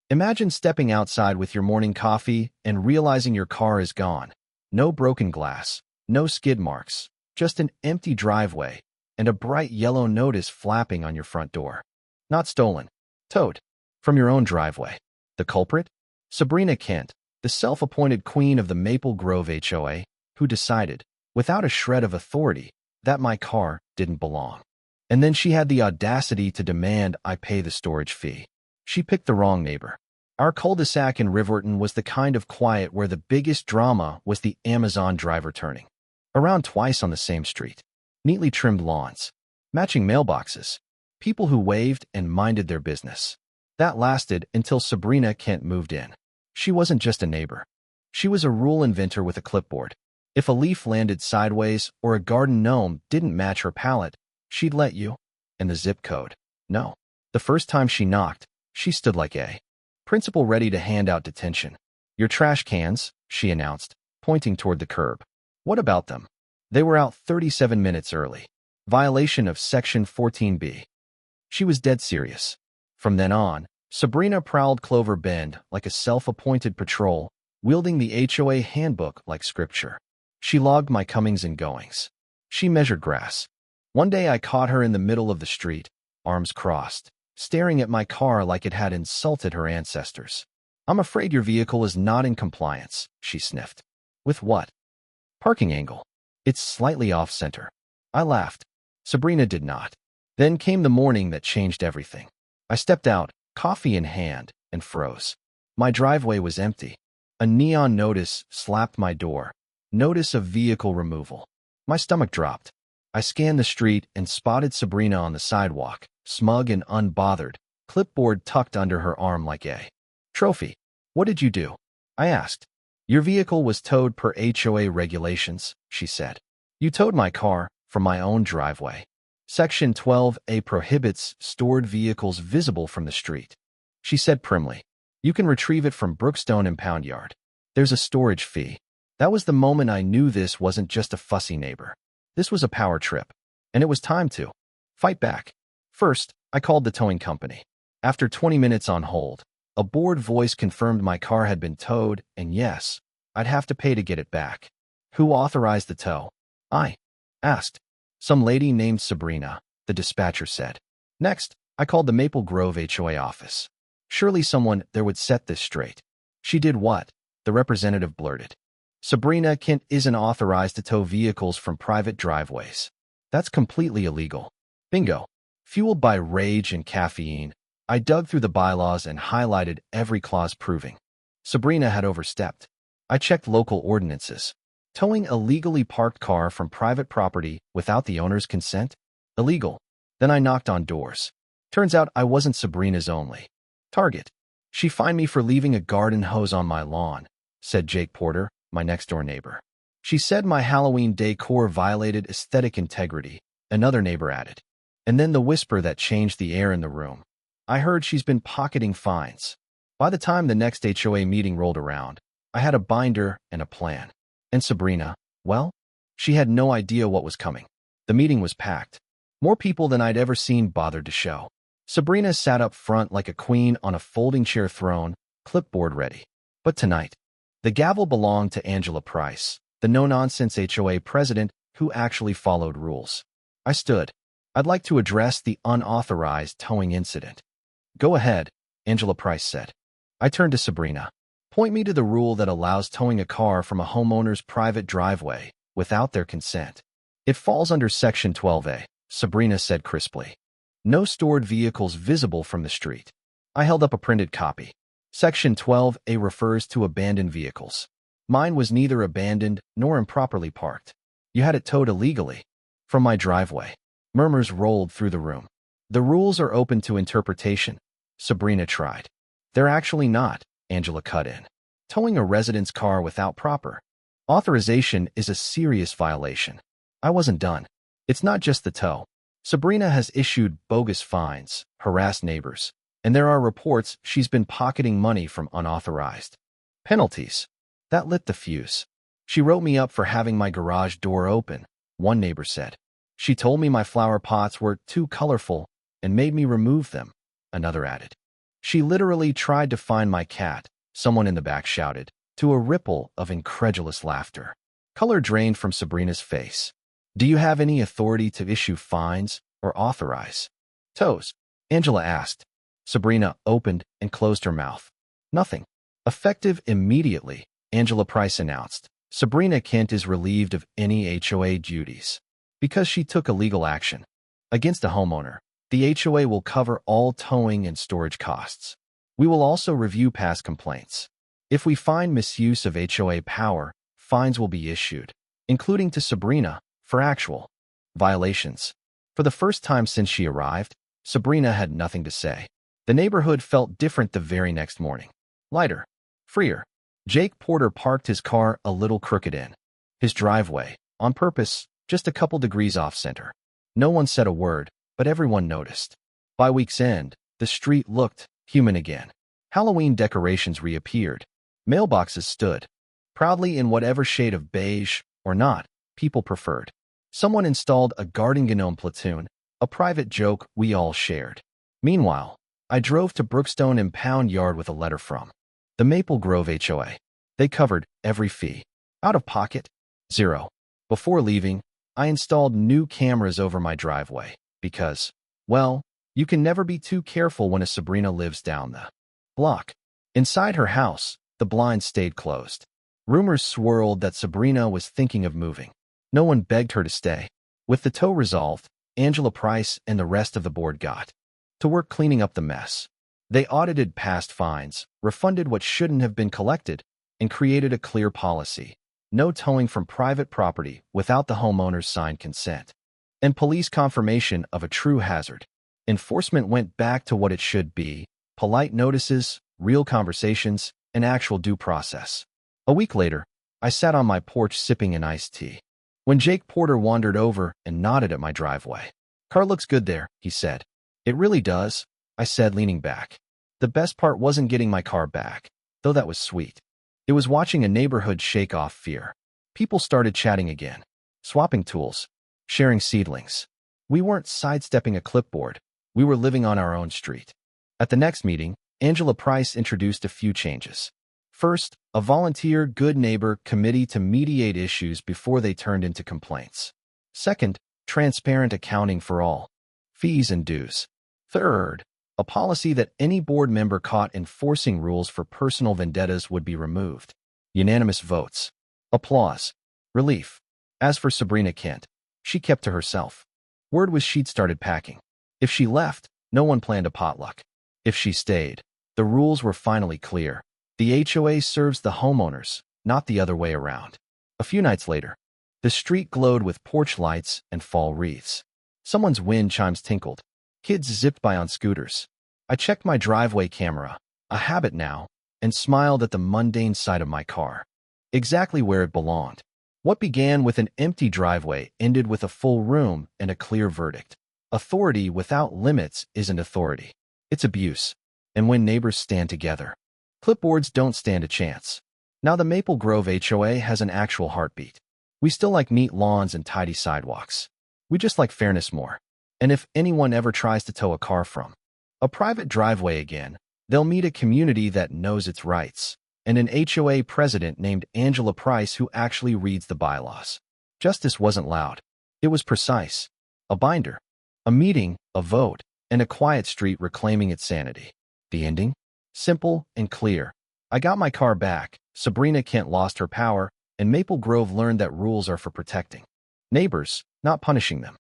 Imagine stepping outside with your morning coffee and realizing your car is gone. No broken glass, no skid marks, just an empty driveway and a bright yellow notice flapping on your front door. Not stolen, towed, from your own driveway. The culprit? Sabrina Kent, the self-appointed queen of the Maple Grove HOA, who decided, without a shred of authority, that my car didn't belong. And then she had the audacity to demand I pay the storage fee. She picked the wrong neighbor. Our cul-de-sac in Riverton was the kind of quiet where the biggest drama was the Amazon driver turning around twice on the same street. Neatly trimmed lawns, matching mailboxes, people who waved and minded their business. That lasted until Sabrina Kent moved in. She wasn't just a neighbor. She was a rule inventor with a clipboard. If a leaf landed sideways or a garden gnome didn't match her palette, she'd let you. And the zip code? No. The first time she knocked, she stood like a principal ready to hand out detention. Your trash cans, she announced, pointing toward the curb. What about them? They were out 37 minutes early. Violation of Section 14B. She was dead serious. From then on, Sabrina prowled Clover Bend like a self-appointed patrol, wielding the HOA handbook like scripture. She logged my comings and goings. She measured grass. One day I caught her in the middle of the street, arms crossed, staring at my car like it had insulted her ancestors. I'm afraid your vehicle is not in compliance, she sniffed. With what? Parking angle. It's slightly off-center. I laughed. Sabrina did not. Then came the morning that changed everything. I stepped out, coffee in hand, and froze. My driveway was empty. A neon notice slapped my door. Notice of vehicle removal. My stomach dropped. I scanned the street and spotted Sabrina on the sidewalk, smug and unbothered, clipboard tucked under her arm like a trophy. What did you do? I asked. Your vehicle was towed per HOA regulations, she said. You towed my car from my own driveway. Section 12A prohibits stored vehicles visible from the street. She said primly. You can retrieve it from Brookstone Impound Yard. There's a storage fee. That was the moment I knew this wasn't just a fussy neighbor. This was a power trip, and it was time to fight back. First, I called the towing company. After 20 minutes on hold, a bored voice confirmed my car had been towed, and yes, I'd have to pay to get it back. Who authorized the tow? I asked. Some lady named Sabrina, the dispatcher said. Next, I called the Maple Grove HOA office. Surely someone there would set this straight. She did what? The representative blurted. Sabrina Kent isn't authorized to tow vehicles from private driveways. That's completely illegal. Bingo. Fueled by rage and caffeine, I dug through the bylaws and highlighted every clause proving Sabrina had overstepped. I checked local ordinances. Towing a legally parked car from private property without the owner's consent? Illegal. Then I knocked on doors. Turns out I wasn't Sabrina's only target. She fined me for leaving a garden hose on my lawn, said Jake Porter, my next-door neighbor. She said my Halloween decor violated aesthetic integrity, another neighbor added. And then the whisper that changed the air in the room. I heard she's been pocketing fines. By the time the next HOA meeting rolled around, I had a binder and a plan. And Sabrina, well, she had no idea what was coming. The meeting was packed. More people than I'd ever seen bothered to show. Sabrina sat up front like a queen on a folding chair throne, clipboard ready. But tonight, the gavel belonged to Angela Price, the no-nonsense HOA president who actually followed rules. I stood. I'd like to address the unauthorized towing incident. Go ahead, Angela Price said. I turned to Sabrina. Point me to the rule that allows towing a car from a homeowner's private driveway without their consent. It falls under Section 12A, Sabrina said crisply. No stored vehicles visible from the street. I held up a printed copy. Section 12A refers to abandoned vehicles. Mine was neither abandoned nor improperly parked. You had it towed illegally. From my driveway. Murmurs rolled through the room. The rules are open to interpretation, Sabrina tried. They're actually not, Angela cut in. Towing a resident's car without proper authorization is a serious violation. I wasn't done. It's not just the tow. Sabrina has issued bogus fines, harassed neighbors, and there are reports she's been pocketing money from unauthorized penalties. That lit the fuse. She wrote me up for having my garage door open, one neighbor said. She told me my flower pots were too colorful and made me remove them, another added. She literally tried to find my cat, someone in the back shouted, to a ripple of incredulous laughter. Color drained from Sabrina's face. Do you have any authority to issue fines or authorize tows? Angela asked. Sabrina opened and closed her mouth. Nothing. Effective immediately, Angela Price announced. Sabrina Kent is relieved of any HOA duties. Because she took illegal action against a homeowner, the HOA will cover all towing and storage costs. We will also review past complaints. If we find misuse of HOA power, fines will be issued, including to Sabrina, for actual violations. For the first time since she arrived, Sabrina had nothing to say. The neighborhood felt different the very next morning. Lighter. Freer. Jake Porter parked his car a little crooked in his driveway, on purpose, just a couple degrees off-center. No one said a word, but everyone noticed. By week's end, the street looked human again. Halloween decorations reappeared. Mailboxes stood proudly in whatever shade of beige, or not, people preferred. Someone installed a garden gnome platoon, a private joke we all shared. Meanwhile, I drove to Brookstone Impound Yard with a letter from the Maple Grove HOA. They covered every fee. Out of pocket? Zero. Before leaving, I installed new cameras over my driveway because, well, you can never be too careful when a Sabrina lives down the block. Inside her house, the blinds stayed closed. Rumors swirled that Sabrina was thinking of moving. No one begged her to stay. With the tow resolved, Angela Price and the rest of the board got to work cleaning up the mess. They audited past fines, refunded what shouldn't have been collected, and created a clear policy. No towing from private property without the homeowner's signed consent. And police confirmation of a true hazard. Enforcement went back to what it should be: polite notices, real conversations, and actual due process. A week later, I sat on my porch sipping an iced tea, when Jake Porter wandered over and nodded at my driveway. "Car looks good there," he said. "It really does," I said, leaning back. The best part wasn't getting my car back, though that was sweet. It was watching a neighborhood shake off fear. People started chatting again, swapping tools, sharing seedlings. We weren't sidestepping a clipboard. We were living on our own street. At the next meeting, Angela Price introduced a few changes. First, a volunteer good neighbor committee to mediate issues before they turned into complaints. Second, transparent accounting for all fees and dues. Third, a policy that any board member caught enforcing rules for personal vendettas would be removed. Unanimous votes. Applause. Relief. As for Sabrina Kent, she kept to herself. Word was she'd started packing. If she left, no one planned a potluck. If she stayed, the rules were finally clear. The HOA serves the homeowners, not the other way around. A few nights later, the street glowed with porch lights and fall wreaths. Someone's wind chimes tinkled. Kids zipped by on scooters. I checked my driveway camera, a habit now, and smiled at the mundane sight of my car. Exactly where it belonged. What began with an empty driveway ended with a full room and a clear verdict. Authority without limits isn't authority. It's abuse. And when neighbors stand together, clipboards don't stand a chance. Now the Maple Grove HOA has an actual heartbeat. We still like neat lawns and tidy sidewalks. We just like fairness more. And if anyone ever tries to tow a car from a private driveway again, they'll meet a community that knows its rights, and an HOA president named Angela Price who actually reads the bylaws. Justice wasn't loud. It was precise. A binder. A meeting, a vote, and a quiet street reclaiming its sanity. The ending? Simple and clear. I got my car back, Sabrina Kent lost her power, and Maple Grove learned that rules are for protecting neighbors, not punishing them.